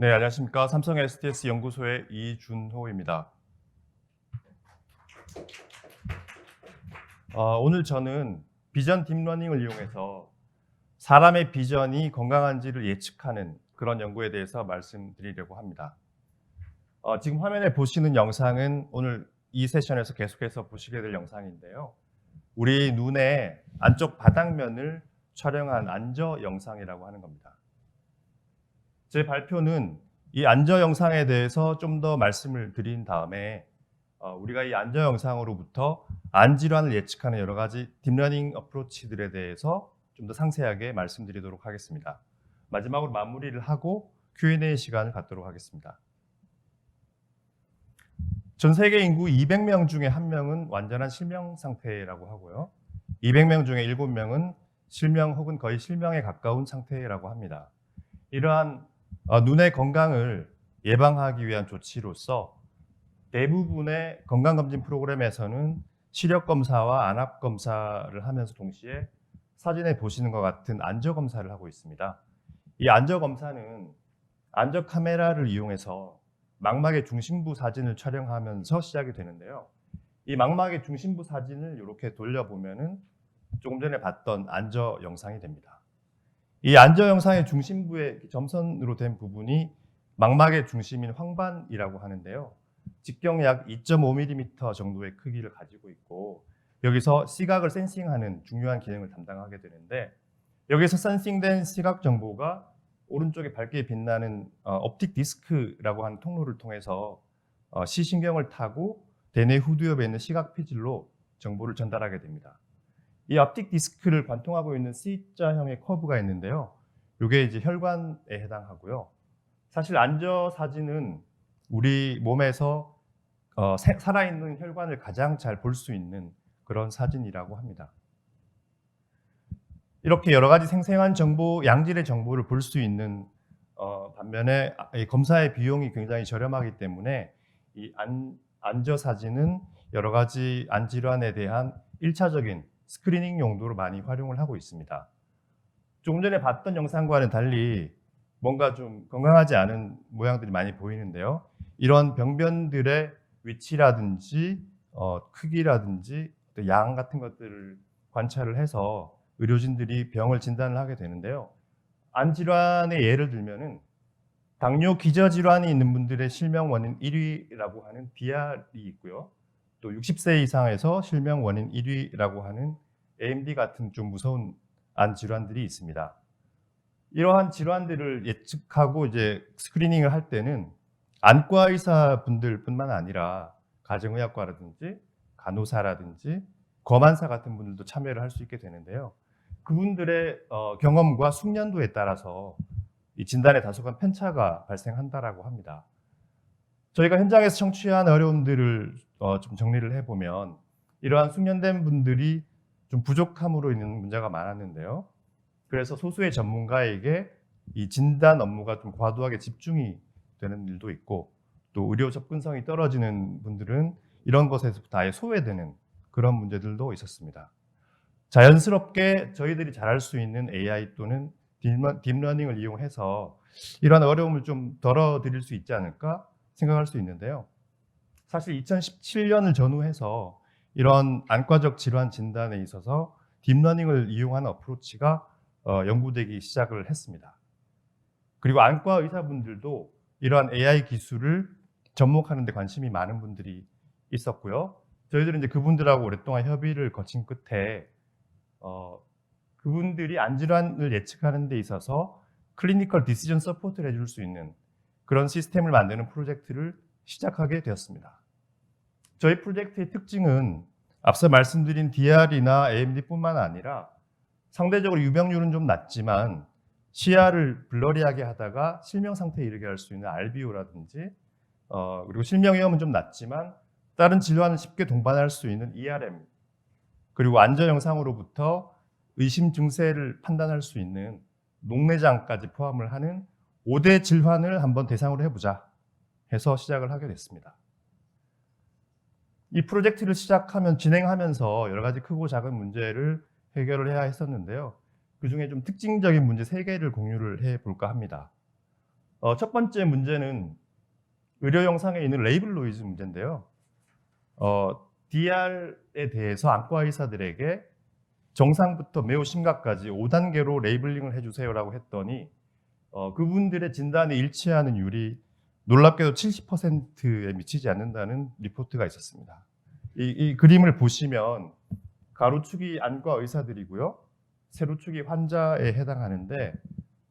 네, 안녕하십니까. 삼성 STS 연구소의 이준호입니다. 오늘 저는 비전 딥러닝을 이용해서 사람의 비전이 건강한지를 예측하는 그런 연구에 대해서 말씀드리려고 합니다. 지금 화면에 보시는 영상은 오늘 이 세션에서 계속해서 보시게 될 영상인데요. 우리 눈의 안쪽 바닥면을 촬영한 안저 영상이라고 하는 겁니다. 제 발표는 이 안저 영상에 대해서 좀 더 말씀을 드린 다음에 우리가 이 안저 영상으로부터 안 질환을 예측하는 여러 가지 딥러닝 어프로치들에 대해서 좀 더 상세하게 말씀드리도록 하겠습니다. 마지막으로 마무리를 하고 Q&A 시간을 갖도록 하겠습니다. 전 세계 인구 200명 중에 1명은 완전한 실명 상태라고 하고요. 200명 중에 7명은 실명 혹은 거의 실명에 가까운 상태라고 합니다. 이러한 눈의 건강을 예방하기 위한 조치로서 대부분의 건강검진 프로그램에서는 시력검사와 안압검사를 하면서 동시에 사진에 보시는 것 같은 안저검사를 하고 있습니다. 이 안저검사는 안저 카메라를 이용해서 망막의 중심부 사진을 촬영하면서 시작이 되는데요. 이 망막의 중심부 사진을 이렇게 돌려보면은 조금 전에 봤던 안저 영상이 됩니다. 이 안저 영상의 중심부에 점선으로 된 부분이 망막의 중심인 황반이라고 하는데요. 직경 약 2.5mm 정도의 크기를 가지고 있고 여기서 시각을 센싱하는 중요한 기능을 담당하게 되는데 여기서 센싱된 시각 정보가 오른쪽에 밝게 빛나는 옵틱 디스크라고 하는 통로를 통해서 시신경을 타고 대뇌 후두엽에 있는 시각 피질로 정보를 전달하게 됩니다. 이 옵틱 디스크를 관통하고 있는 C자형의 커브가 있는데요. 이게 이제 혈관에 해당하고요. 사실 안저 사진은 우리 몸에서 살아있는 혈관을 가장 잘 볼 수 있는 그런 사진이라고 합니다. 이렇게 여러 가지 생생한 정보, 양질의 정보를 볼 수 있는 반면에 검사의 비용이 굉장히 저렴하기 때문에 이 안저 사진은 여러 가지 안 질환에 대한 1차적인 스크리닝 용도로 많이 활용을 하고 있습니다. 조금 전에 봤던 영상과는 달리 뭔가 좀 건강하지 않은 모양들이 많이 보이는데요. 이런 병변들의 위치라든지 크기라든지 양 같은 것들을 관찰을 해서 의료진들이 병을 진단을 하게 되는데요. 안 질환의 예를 들면은 당뇨 기저질환이 있는 분들의 실명 원인 1위라고 하는 비알이 있고요. 또 60세 이상에서 실명 원인 1위라고 하는 AMD 같은 좀 무서운 안 질환들이 있습니다. 이러한 질환들을 예측하고 이제 스크리닝을 할 때는 안과 의사분들뿐만 아니라 가정의학과라든지 간호사라든지 검안사 같은 분들도 참여를 할 수 있게 되는데요. 그분들의 경험과 숙련도에 따라서 이 진단에 다소간 편차가 발생한다라고 합니다. 저희가 현장에서 청취한 어려움들을 좀 정리를 해보면 이러한 숙련된 분들이 좀 부족함으로 있는 문제가 많았는데요. 그래서 소수의 전문가에게 이 진단 업무가 좀 과도하게 집중이 되는 일도 있고 또 의료 접근성이 떨어지는 분들은 이런 것에서부터 아예 소외되는 그런 문제들도 있었습니다. 자연스럽게 저희들이 잘할 수 있는 AI 또는 딥러닝을 이용해서 이러한 어려움을 좀 덜어드릴 수 있지 않을까 생각할 수 있는데요. 사실 2017년을 전후해서 이런 안과적 질환 진단에 있어서 딥러닝을 이용한 어프로치가 연구되기 시작을 했습니다. 그리고 안과 의사분들도 이러한 AI 기술을 접목하는 데 관심이 많은 분들이 있었고요. 저희들은 이제 그분들하고 오랫동안 협의를 거친 끝에 그분들이 안 질환을 예측하는 데 있어서 클리니컬 디시전 서포트를 해줄 수 있는 그런 시스템을 만드는 프로젝트를 시작하게 되었습니다. 저희 프로젝트의 특징은 앞서 말씀드린 DR이나 AMD뿐만 아니라 상대적으로 유병률은 좀 낮지만 시야를 블러리하게 하다가 실명 상태에 이르게 할 수 있는 RBO라든지 그리고 실명 위험은 좀 낮지만 다른 질환을 쉽게 동반할 수 있는 ERM 그리고 안저 영상으로부터 의심 증세를 판단할 수 있는 녹내장까지 포함을 하는 5대 질환을 한번 대상으로 해보자 해서 시작을 하게 됐습니다. 이 프로젝트를 진행하면서 여러 가지 크고 작은 문제를 해결을 해야 했었는데요. 그 중에 좀 특징적인 문제 3개를 공유를 해볼까 합니다. 첫 번째 문제는 의료 영상에 있는 레이블 노이즈 문제인데요. DR에 대해서 안과 의사들에게 정상부터 매우 심각까지 5단계로 레이블링을 해주세요라고 했더니 그분들의 진단에 일치하는 율이 놀랍게도 70%에 미치지 않는다는 리포트가 있었습니다. 이 그림을 보시면 가로축이 안과 의사들이고요. 세로축이 환자에 해당하는데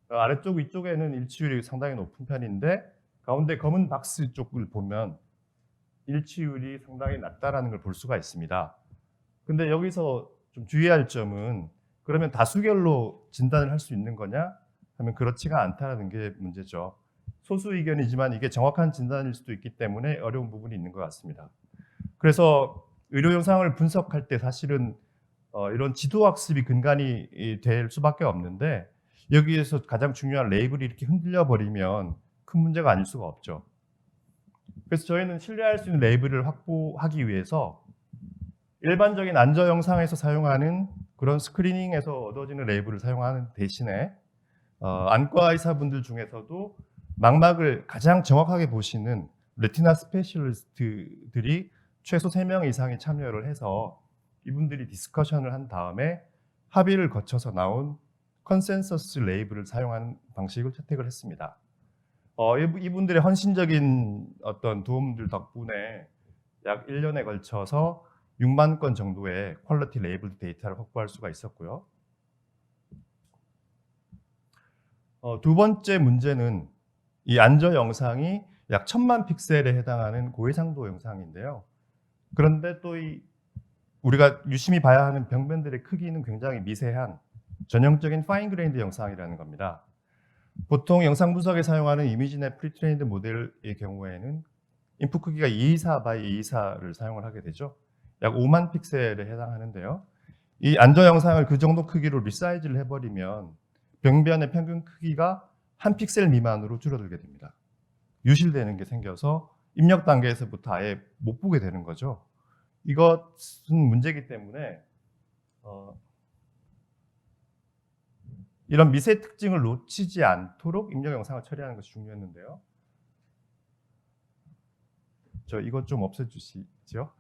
아래쪽 위쪽에는 일치율이 상당히 높은 편인데 가운데 검은 박스 쪽을 보면 일치율이 상당히 낮다라는 걸 볼 수가 있습니다. 근데 여기서 좀 주의할 점은 그러면 다수결로 진단을 할 수 있는 거냐 하면 그렇지가 않다는 게 문제죠. 소수 의견이지만 이게 정확한 진단일 수도 있기 때문에 어려운 부분이 있는 것 같습니다. 그래서 의료 영상을 분석할 때 사실은 이런 지도학습이 근간이 될 수밖에 없는데 여기에서 가장 중요한 레이블이 이렇게 흔들려 버리면 큰 문제가 아닐 수가 없죠. 그래서 저희는 신뢰할 수 있는 레이블을 확보하기 위해서 일반적인 안저 영상에서 사용하는 그런 스크리닝에서 얻어지는 레이블을 사용하는 대신에 안과 의사분들 중에서도 망막을 가장 정확하게 보시는 레티나 스페셜리스트들이 최소 3명 이상이 참여를 해서 이분들이 디스커션을 한 다음에 합의를 거쳐서 나온 컨센서스 레이블을 사용하는 방식을 채택을 했습니다. 이분들의 헌신적인 어떤 도움들 덕분에 약 1년에 걸쳐서 6만 건 정도의 퀄리티 레이블 데이터를 확보할 수가 있었고요. 두 번째 문제는 이 안저 영상이 약 1000만 픽셀에 해당하는 고해상도 영상인데요. 그런데 또 우리가 유심히 봐야 하는 병변들의 크기는 굉장히 미세한 전형적인 파인 그레인드 영상이라는 겁니다. 보통 영상 분석에 사용하는 이미지넷 프리트레인드 모델의 경우에는 인풋 크기가 224 by 224를 사용을 하게 되죠. 약 5만 픽셀에 해당하는데요. 이 안저 영상을 그 정도 크기로 리사이즈를 해버리면 병변의 평균 크기가 한 픽셀 미만으로 줄어들게 됩니다. 유실되는 게 생겨서 입력 단계에서부터 아예 못 보게 되는 거죠. 이것은 문제이기 때문에 이런 미세 특징을 놓치지 않도록 입력 영상을 처리하는 것이 중요했는데요. 이것 좀 없애주시죠.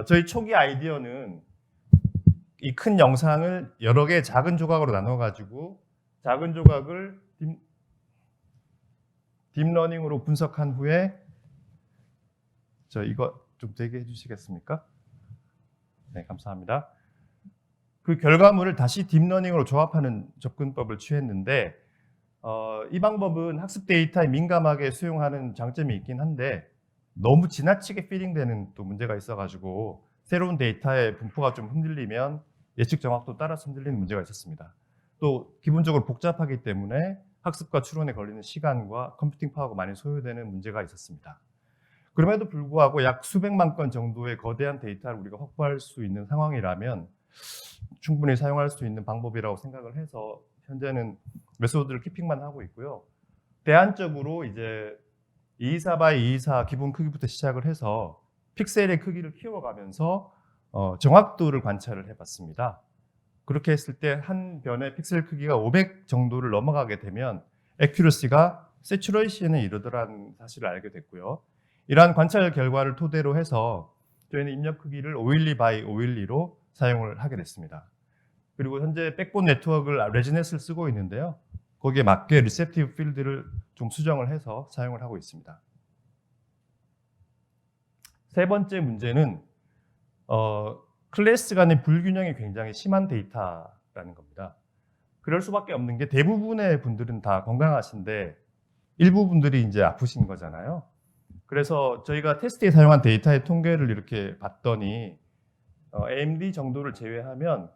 저희 초기 아이디어는 이 큰 영상을 여러 개의 작은 조각으로 나눠가지고 작은 조각을 딥러닝으로 분석한 후에 이거 좀 되게 해주시겠습니까? 네, 감사합니다. 그 결과물을 다시 딥러닝으로 조합하는 접근법을 취했는데 이 방법은 학습 데이터에 민감하게 수용하는 장점이 있긴 한데 너무 지나치게 피딩되는 또 문제가 있어가지고 새로운 데이터의 분포가 좀 흔들리면 예측 정확도 따라서 흔들리는 문제가 있었습니다. 또 기본적으로 복잡하기 때문에 학습과 추론에 걸리는 시간과 컴퓨팅 파워가 많이 소요되는 문제가 있었습니다. 그럼에도 불구하고 약 수백만 건 정도의 거대한 데이터를 우리가 확보할 수 있는 상황이라면 충분히 사용할 수 있는 방법이라고 생각을 해서 현재는 메소드를 키핑만 하고 있고요. 대안적으로 이제 224 by 224 기본 크기부터 시작을 해서 픽셀의 크기를 키워가면서 정확도를 관찰을 해봤습니다. 그렇게 했을 때 한 변의 픽셀 크기가 500 정도를 넘어가게 되면 액큐러시가 세츄레이션에 이르더라는 사실을 알게 됐고요. 이러한 관찰 결과를 토대로 해서 저희는 입력 크기를 512 by 512로 사용을 하게 됐습니다. 그리고 현재 백본 네트워크를 레지넷을 쓰고 있는데요. 거기에 맞게 리셉티브 필드를 좀 수정을 해서 사용을 하고 있습니다. 세 번째 문제는 클래스 간의 불균형이 굉장히 심한 데이터라는 겁니다. 그럴 수밖에 없는 게 대부분의 분들은 다 건강하신데 일부 분들이 이제 아프신 거잖아요. 그래서 저희가 테스트에 사용한 데이터의 통계를 이렇게 봤더니 AMD 정도를 제외하면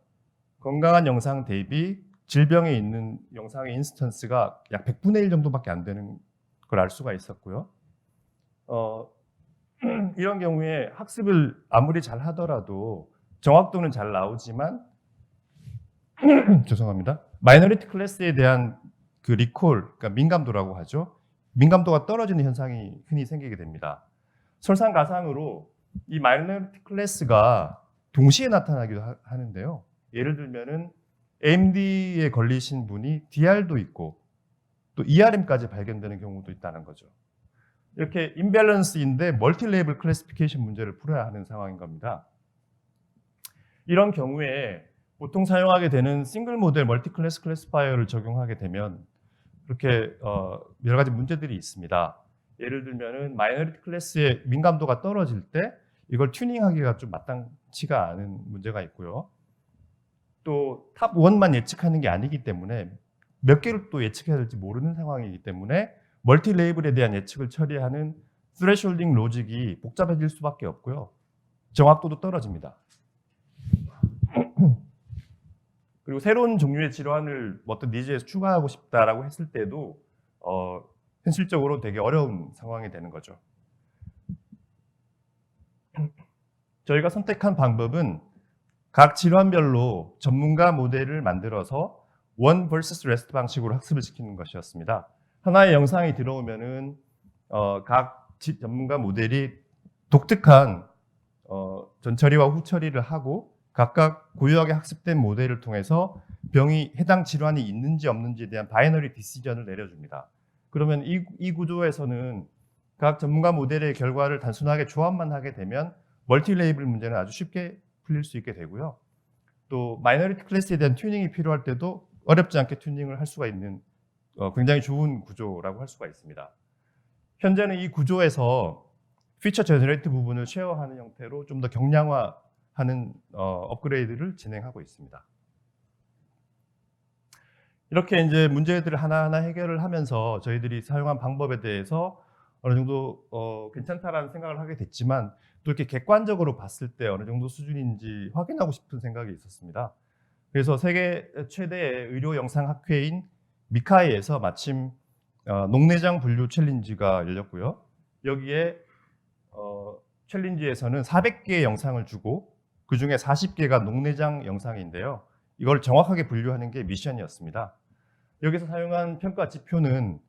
건강한 영상 대비 질병에 있는 영상의 인스턴스가 약 100분의 1 정도밖에 안 되는 걸 알 수가 있었고요. 이런 경우에 학습을 아무리 잘 하더라도 정확도는 잘 나오지만 죄송합니다. 마이너리티 클래스에 대한 그 리콜, 그러니까 민감도라고 하죠. 민감도가 떨어지는 현상이 흔히 생기게 됩니다. 설상가상으로 이 마이너리티 클래스가 동시에 나타나기도 하는데요. 예를 들면은 AMD에 걸리신 분이 DR도 있고 또 ERM까지 발견되는 경우도 있다는 거죠. 이렇게 임밸런스인데 멀티 레이블 클래시피케이션 문제를 풀어야 하는 상황인 겁니다. 이런 경우에 보통 사용하게 되는 싱글 모델 멀티 클래스 클래시파이어를 적용하게 되면 그렇게 여러 가지 문제들이 있습니다. 예를 들면은 마이너리티 클래스의 민감도가 떨어질 때 이걸 튜닝하기가 좀 마땅치가 않은 문제가 있고요. 또 탑 1만 예측하는 게 아니기 때문에 몇 개를 또 예측해야 될지 모르는 상황이기 때문에 멀티 레이블에 대한 예측을 처리하는 스레숄딩 로직이 복잡해질 수밖에 없고요. 정확도도 떨어집니다. 그리고 새로운 종류의 질환을 어떤 니즈에서 추가하고 싶다라고 했을 때도 현실적으로 되게 어려운 상황이 되는 거죠. 저희가 선택한 방법은 각 질환별로 전문가 모델을 만들어서 원 vs 레스트 방식으로 학습을 시키는 것이었습니다. 하나의 영상이 들어오면은 각 전문가 모델이 독특한 전처리와 후처리를 하고 각각 고유하게 학습된 모델을 통해서 병이 해당 질환이 있는지 없는지에 대한 바이너리 디시전을 내려줍니다. 그러면 이 구조에서는 각 전문가 모델의 결과를 단순하게 조합만 하게 되면 멀티 레이블 문제는 아주 쉽게 풀릴 수 있게 되고요. 또 마이너리티 클래스에 대한 튜닝이 필요할 때도 어렵지 않게 튜닝을 할 수가 있는 굉장히 좋은 구조라고 할 수가 있습니다. 현재는 이 구조에서 피처 제너레이트 부분을 쉐어하는 형태로 좀 더 경량화하는 업그레이드를 진행하고 있습니다. 이렇게 이제 문제들을 하나하나 해결을 하면서 저희들이 사용한 방법에 대해서 어느 정도 괜찮다라는 생각을 하게 됐지만 또 이렇게 객관적으로 봤을 때 어느 정도 수준인지 확인하고 싶은 생각이 있었습니다. 그래서 세계 최대의 의료 영상 학회인 미카이에서 마침 녹내장 분류 챌린지가 열렸고요. 여기에 챌린지에서는 400개의 영상을 주고 그중에 40개가 녹내장 영상인데요. 이걸 정확하게 분류하는 게 미션이었습니다. 여기서 사용한 평가 지표는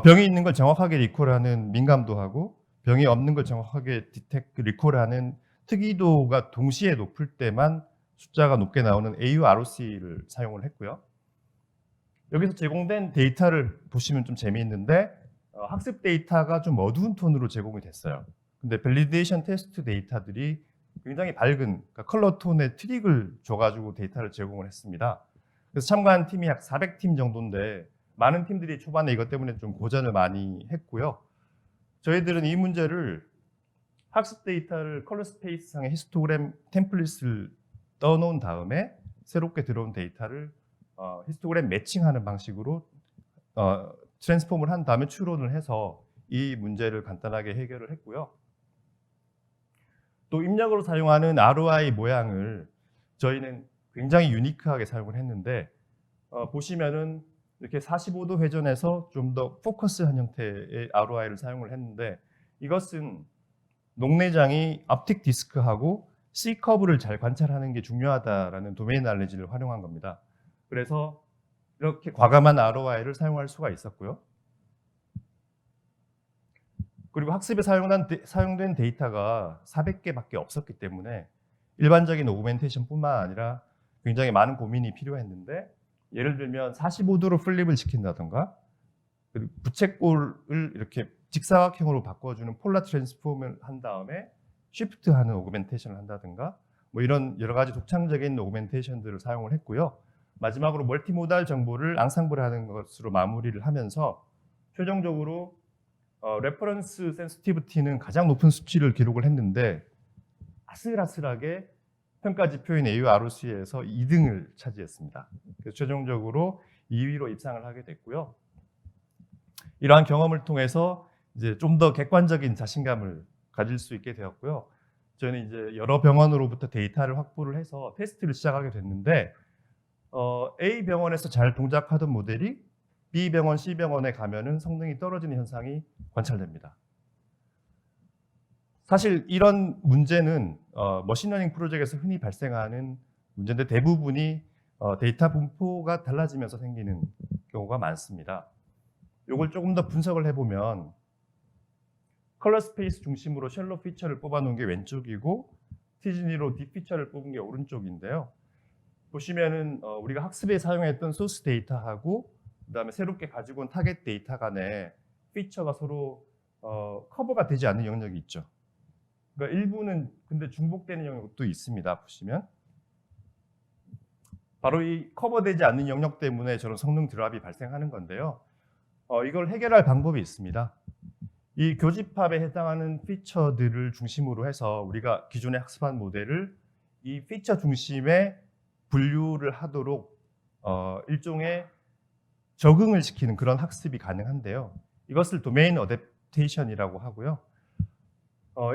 병이 있는 걸 정확하게 리콜하는 민감도하고 병이 없는 걸 정확하게 리콜하는 특이도가 동시에 높을 때만 숫자가 높게 나오는 AUROC를 사용을 했고요. 여기서 제공된 데이터를 보시면 좀 재미있는데 학습 데이터가 좀 어두운 톤으로 제공이 됐어요. 근데 밸리데이션 테스트 데이터들이 굉장히 밝은 그러니까 컬러 톤의 트릭을 줘가지고 데이터를 제공을 했습니다. 그래서 참가한 팀이 약 400팀 정도인데 많은 팀들이 초반에 이것 때문에 좀 고전을 많이 했고요. 저희들은 이 문제를 학습 데이터를 컬러 스페이스 상의 히스토그램 템플릿을 떠놓은 다음에 새롭게 들어온 데이터를 히스토그램 매칭하는 방식으로 트랜스폼을 한 다음에 추론을 해서 이 문제를 간단하게 해결을 했고요. 또 입력으로 사용하는 ROI 모양을 저희는 굉장히 유니크하게 사용을 했는데 보시면은 이렇게 45도 회전해서 좀 더 포커스한 형태의 ROI를 사용을 했는데 이것은 녹내장이 앞틱 디스크하고 C 커브를 잘 관찰하는 게 중요하다라는 도메인 날리지를 활용한 겁니다. 그래서 이렇게 과감한 ROI를 사용할 수가 있었고요. 그리고 학습에 사용된 데이터가 400개밖에 없었기 때문에 일반적인 오그멘테이션뿐만 아니라 굉장히 많은 고민이 필요했는데 예를 들면 45도로 플립을 시킨다던가 그리고 부채꼴을 이렇게 직사각형으로 바꿔주는 폴라 트랜스폼을 한 다음에 쉬프트하는 오그멘테이션을 한다든가 뭐 이런 여러 가지 독창적인 오그멘테이션들을 사용을 했고요. 마지막으로 멀티모달 정보를 앙상블하는 것으로 마무리를 하면서 최종적으로 레퍼런스 센시티비티는 가장 높은 수치를 기록을 했는데 아슬아슬하게 평가 지표인 AUROC에서 2등을 차지했습니다. 그래서 최종적으로 2위로 입상을 하게 됐고요. 이러한 경험을 통해서 이제 좀 더 객관적인 자신감을 가질 수 있게 되었고요. 저는 이제 여러 병원으로부터 데이터를 확보를 해서 테스트를 시작하게 됐는데 A 병원에서 잘 동작하던 모델이 B 병원, C 병원에 가면은 성능이 떨어지는 현상이 관찰됩니다. 사실 이런 문제는 머신러닝 프로젝트에서 흔히 발생하는 문제인데 대부분이 데이터 분포가 달라지면서 생기는 경우가 많습니다. 이걸 조금 더 분석을 해보면 컬러 스페이스 중심으로 셜로 피처를 뽑아놓은 게 왼쪽이고 티즈니로 딥 피처를 뽑은 게 오른쪽인데요. 보시면은 우리가 학습에 사용했던 소스 데이터하고 그다음에 새롭게 가지고 온 타겟 데이터 간에 피처가 서로 커버가 되지 않는 영역이 있죠. 그러니까 일부는 근데 중복되는 영역도 있습니다. 보시면 바로 이 커버되지 않는 영역 때문에 저런 성능 드랍이 발생하는 건데요. 이걸 해결할 방법이 있습니다. 이 교집합에 해당하는 피처들을 중심으로 해서 우리가 기존에 학습한 모델을 이 피처 중심의 분류를 하도록 일종의 적응을 시키는 그런 학습이 가능한데요. 이것을 도메인 어댑테이션이라고 하고요.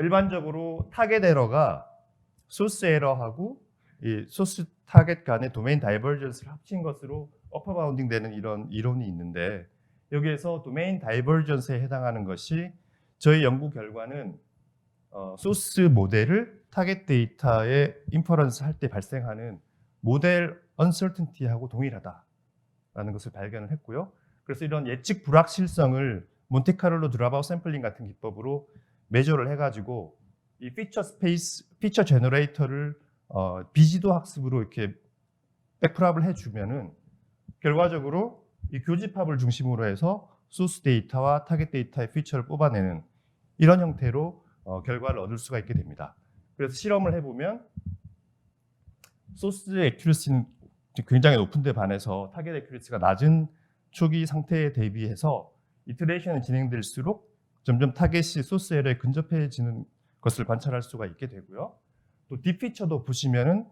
일반적으로 타겟 에러가 소스 에러하고 이 소스 타겟 간의 도메인 다이버전스를 합친 것으로 어퍼 바운딩 되는 이런 이론이 있는데, 여기에서 도메인 다이버전스에 해당하는 것이 저희 연구 결과는 소스 모델을 타겟 데이터에 인퍼런스 할 때 발생하는 모델 언서튼티하고 동일하다라는 것을 발견을 했고요. 그래서 이런 예측 불확실성을 몬테카를로 드랍아웃 샘플링 같은 기법으로 매저를 해가지고 이 피처 스페이스, 피처 제너레이터를 비지도 학습으로 이렇게 백프랍을 해주면은 결과적으로 이 교집합을 중심으로 해서 소스 데이터와 타겟 데이터의 피처를 뽑아내는 이런 형태로 결과를 얻을 수가 있게 됩니다. 그래서 실험을 해보면 소스 액큐러시는 굉장히 높은데 반해서 타겟 액큐러시가 낮은 초기 상태에 대비해서 이터레이션이 진행될수록 점점 타겟이 소스 에러에 근접해지는 것을 관찰할 수가 있게 되고요. 또 딥피처도 보시면은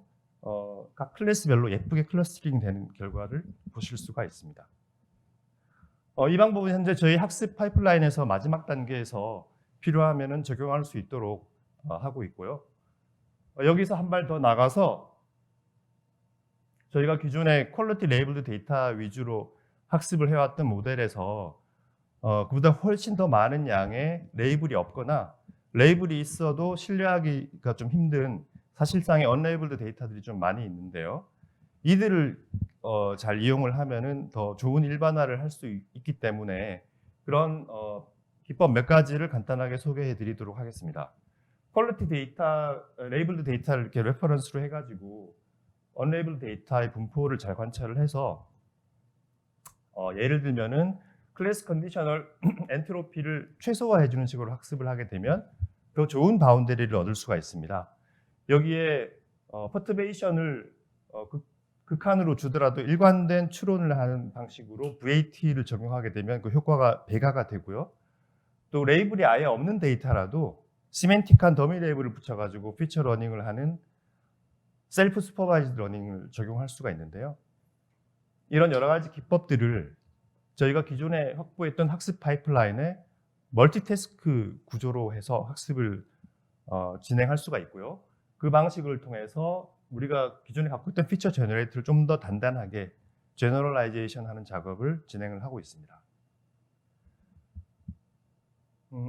각 클래스별로 예쁘게 클러스터링 되는 결과를 보실 수가 있습니다. 이 방법은 현재 저희 학습 파이프라인에서 마지막 단계에서 필요하면은 적용할 수 있도록 하고 있고요. 여기서 한 발 더 나가서 저희가 기존에 퀄리티 레이블드 데이터 위주로 학습을 해왔던 모델에서 그보다 훨씬 더 많은 양의 레이블이 없거나 레이블이 있어도 신뢰하기가 좀 힘든 사실상의 언레이블드 데이터들이 좀 많이 있는데요. 이들을 잘 이용을 하면은 더 좋은 일반화를 할 수 있기 때문에 그런 기법 몇 가지를 간단하게 소개해 드리도록 하겠습니다. 퀄리티 데이터, 레이블드 데이터를 이렇게 레퍼런스로 해가지고 언레이블드 데이터의 분포를 잘 관찰을 해서 예를 들면은 클래스 컨디셔널 엔트로피를 최소화해 주는 식으로 학습을 하게 되면 더 좋은 바운더리를 얻을 수가 있습니다. 여기에 퍼트베이션을 극한으로 주더라도 일관된 추론을 하는 방식으로 VAT를 적용하게 되면 그 효과가 배가가 되고요. 또 레이블이 아예 없는 데이터라도 시멘틱한 더미 레이블을 붙여가지고 피처 러닝을 하는 셀프 슈퍼바이즈드 러닝을 적용할 수가 있는데요. 이런 여러 가지 기법들을 저희가 기존에 확보했던 학습 파이프라인에 멀티태스크 구조로 해서 학습을 진행할 수가 있고요. 그 방식을 통해서 우리가 기존에 갖고 있던 피처 제너레이터를 좀 더 단단하게 제너럴라이제이션 하는 작업을 진행을 하고 있습니다.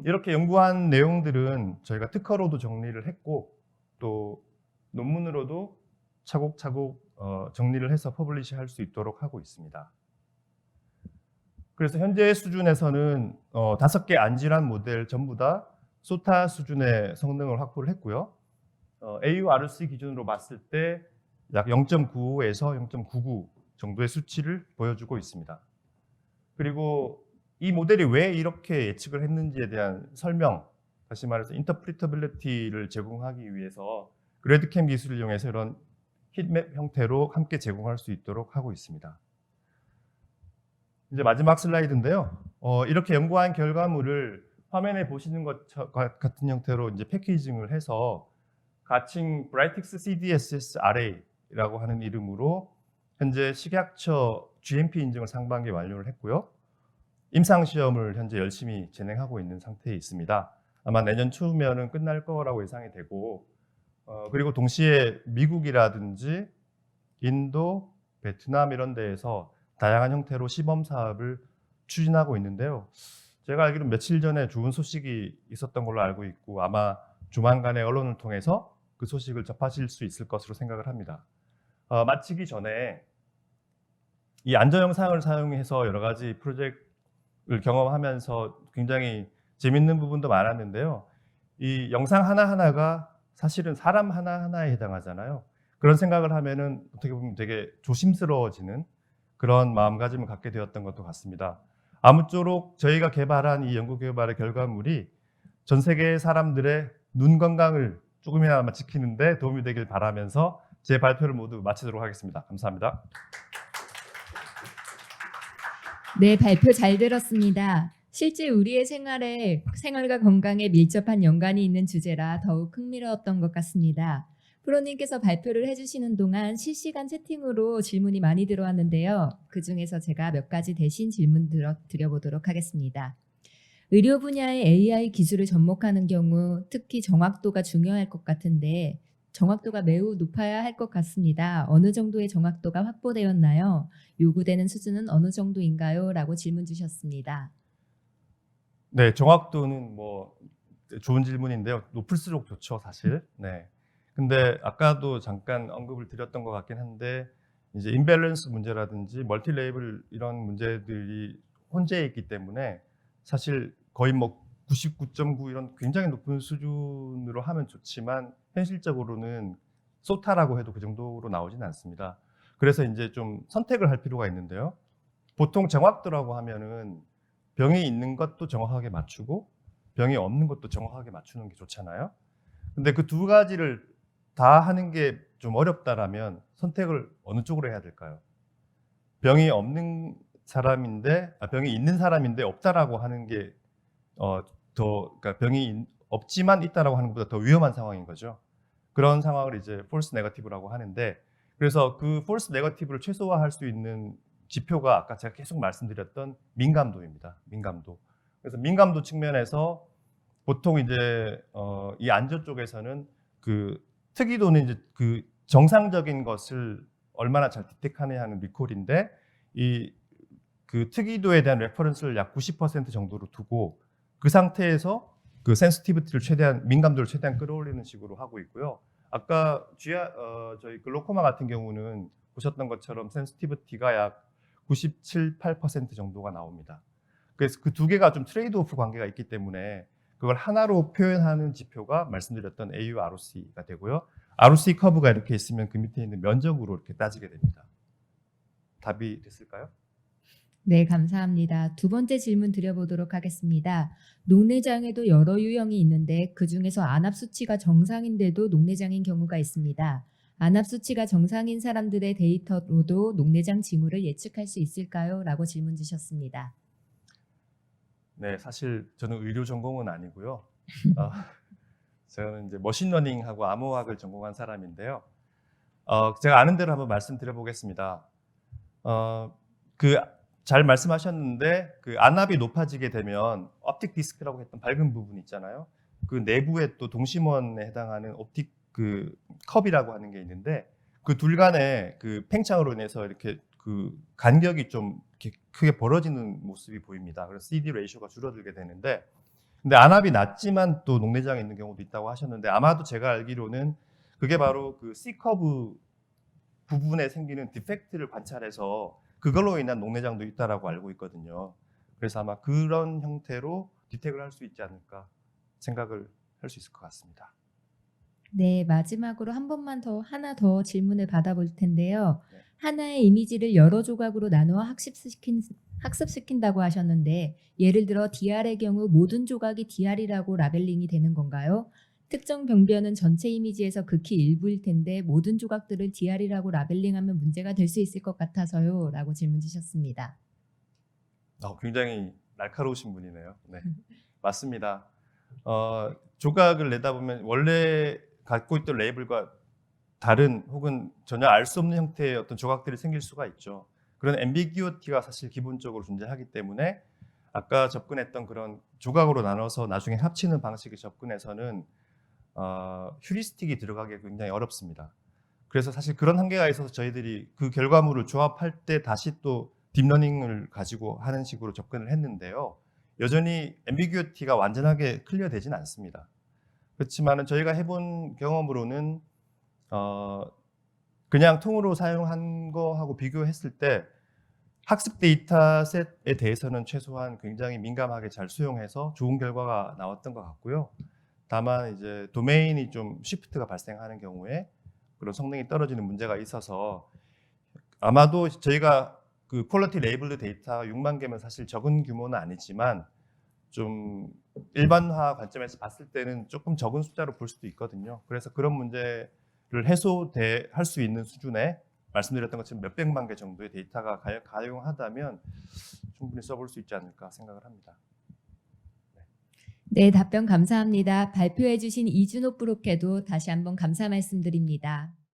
이렇게 연구한 내용들은 저희가 특허로도 정리를 했고 또 논문으로도 차곡차곡 정리를 해서 퍼블리시 할 수 있도록 하고 있습니다. 그래서 현재 수준에서는 5개 안질환 모델 전부 다 소타 수준의 성능을 확보를 했고요. AURC 기준으로 봤을 때 약 0.95에서 0.99 정도의 수치를 보여주고 있습니다. 그리고 이 모델이 왜 이렇게 예측을 했는지에 대한 설명, 다시 말해서 인터프리터빌리티를 제공하기 위해서 그래드캠 기술을 이용해서 이런 힛맵 형태로 함께 제공할 수 있도록 하고 있습니다. 이제 마지막 슬라이드인데요. 이렇게 연구한 결과물을 화면에 보시는 것 같은 형태로 이제 패키징을 해서 가칭 브라이틱스 CDSS RA라고 하는 이름으로 현재 식약처 GMP 인증을 상반기에 완료를 했고요. 임상 시험을 현재 열심히 진행하고 있는 상태에 있습니다. 아마 내년 초면은 끝날 거라고 예상이 되고, 그리고 동시에 미국이라든지 인도, 베트남 이런 데에서 다양한 형태로 시범 사업을 추진하고 있는데요. 제가 알기로는 며칠 전에 좋은 소식이 있었던 걸로 알고 있고 아마 조만간에 언론을 통해서 그 소식을 접하실 수 있을 것으로 생각을 합니다. 마치기 전에 이 안전 영상을 사용해서 여러 가지 프로젝트를 경험하면서 굉장히 재밌는 부분도 많았는데요. 이 영상 하나하나가 사실은 사람 하나하나에 해당하잖아요. 그런 생각을 하면은 어떻게 보면 되게 조심스러워지는 그런 마음가짐을 갖게 되었던 것도 같습니다. 아무쪼록 저희가 개발한 이 연구 개발의 결과물이 전 세계 사람들의 눈 건강을 조금이나마 지키는데 도움이 되길 바라면서 제 발표를 모두 마치도록 하겠습니다. 감사합니다. 네, 발표 잘 들었습니다. 실제 우리의 생활과 건강에 밀접한 연관이 있는 주제라 더욱 흥미로웠던 것 같습니다. 프로님께서 발표를 해주시는 동안 실시간 채팅으로 질문이 많이 들어왔는데요. 그중에서 제가 몇 가지 대신 질문 드려보도록 하겠습니다. 의료 분야의 AI 기술을 접목하는 경우 특히 정확도가 중요할 것 같은데 정확도가 매우 높아야 할 것 같습니다. 어느 정도의 정확도가 확보되었나요? 요구되는 수준은 어느 정도인가요? 라고 질문 주셨습니다. 네, 정확도는 뭐 좋은 질문인데요. 높을수록 좋죠, 사실. 네. 근데 아까도 잠깐 언급을 드렸던 것 같긴 한데 이제 임밸런스 문제라든지 멀티 레이블 이런 문제들이 혼재해 있기 때문에 사실 거의 뭐 99.9 이런 굉장히 높은 수준으로 하면 좋지만 현실적으로는 소타라고 해도 그 정도로 나오지는 않습니다. 그래서 이제 좀 선택을 할 필요가 있는데요. 보통 정확도라고 하면은 병이 있는 것도 정확하게 맞추고 병이 없는 것도 정확하게 맞추는 게 좋잖아요. 근데 그 두 가지를 다 하는 게 좀 어렵다라면 선택을 어느 쪽으로 해야 될까요? 병이 없는 사람인데 병이 있는 사람인데 없다라고 하는 게 그러니까 병이 없지만 있다라고 하는 것보다 더 위험한 상황인 거죠. 그런 상황을 이제 false negative라고 하는데 그래서 그 false negative를 최소화할 수 있는 지표가 아까 제가 계속 말씀드렸던 민감도입니다. 민감도. 그래서 민감도 측면에서 보통 이제 이 안저 쪽에서는 그 특이도는 이제 그 정상적인 것을 얼마나 잘 디텍하느냐 하는 리콜인데 이 그 특이도에 대한 레퍼런스를 약 90% 정도로 두고 그 상태에서 그 센시티비티를 최대한 민감도를 최대한 끌어올리는 식으로 하고 있고요. 아까 저희 글로코마 같은 경우는 보셨던 것처럼 센시티비티가 약 97, 8% 정도가 나옵니다. 그래서 그 두 개가 좀 트레이드 오프 관계가 있기 때문에 그걸 하나로 표현하는 지표가 말씀드렸던 AUROC가 되고요. ROC 커브가 이렇게 있으면 그 밑에 있는 면적으로 이렇게 따지게 됩니다. 답이 됐을까요? 네, 감사합니다. 두 번째 질문 드려보도록 하겠습니다. 녹내장에도 여러 유형이 있는데 그중에서 안압 수치가 정상인데도 녹내장인 경우가 있습니다. 안압 수치가 정상인 사람들의 데이터로도 녹내장 징후를 예측할 수 있을까요? 라고 질문 주셨습니다. 네, 사실 저는 의료 전공은 아니고요. 저는 이제 머신러닝하고 암호학을 전공한 사람인데요. 제가 아는 대로 한번 말씀드려보겠습니다. 그 잘 말씀하셨는데 그 안압이 높아지게 되면 옵틱 디스크라고 했던 밝은 부분 있잖아요. 그 내부에 또 동심원에 해당하는 옵틱 그 컵이라고 하는 게 있는데 그 둘 간의 그 팽창으로 인해서 이렇게 그 간격이 좀 이렇게 크게 벌어지는 모습이 보입니다. 그래서 CD 레이쇼가 줄어들게 되는데 근데 안압이 낮지만 또 녹내장이 있는 경우도 있다고 하셨는데 아마도 제가 알기로는 그게 바로 그 C커브 부분에 생기는 디펙트를 관찰해서 그걸로 인한 녹내장도 있다라고 알고 있거든요. 그래서 아마 그런 형태로 디텍을 할 수 있지 않을까 생각을 할 수 있을 것 같습니다. 네, 마지막으로 하나 더 질문을 받아볼 텐데요. 네. 하나의 이미지를 여러 조각으로 나누어 학습시킨다고 하셨는데 예를 들어 DR의 경우 모든 조각이 DR이라고 라벨링이 되는 건가요? 특정 병변은 전체 이미지에서 극히 일부일 텐데 모든 조각들을 DR이라고 라벨링하면 문제가 될 수 있을 것 같아서요. 라고 질문 주셨습니다. 굉장히 날카로우신 분이네요. 네, 맞습니다. 조각을 내다 보면 원래 갖고 있던 레이블과 다른 혹은 전혀 알 수 없는 형태의 어떤 조각들이 생길 수가 있죠. 그런 앰비기어티가 사실 기본적으로 존재하기 때문에 아까 접근했던 그런 조각으로 나눠서 나중에 합치는 방식의 접근에서는 휴리스틱이 들어가기 굉장히 어렵습니다. 그래서 사실 그런 한계가 있어서 저희들이 그 결과물을 조합할 때 다시 또 딥러닝을 가지고 하는 식으로 접근을 했는데요. 여전히 앰비규어티가 완전하게 클리어되지는 않습니다. 그렇지만 저희가 해본 경험으로는 그냥 통으로 사용한 거하고 비교했을 때 학습 데이터셋에 대해서는 최소한 굉장히 민감하게 잘 수용해서 좋은 결과가 나왔던 것 같고요. 다만 이제 도메인이 좀 시프트가 발생하는 경우에 그런 성능이 떨어지는 문제가 있어서 아마도 저희가 그 퀄리티 레이블드 데이터 6만 개면 사실 적은 규모는 아니지만 좀 일반화 관점에서 봤을 때는 조금 적은 숫자로 볼 수도 있거든요. 그래서 그런 문제를 해소할 수 있는 수준의 말씀드렸던 것처럼 몇백만 개 정도의 데이터가 가용하다면 충분히 써볼 수 있지 않을까 생각을 합니다. 네, 답변 감사합니다. 발표해 주신 이준호 브로케도 다시 한번 감사 말씀드립니다.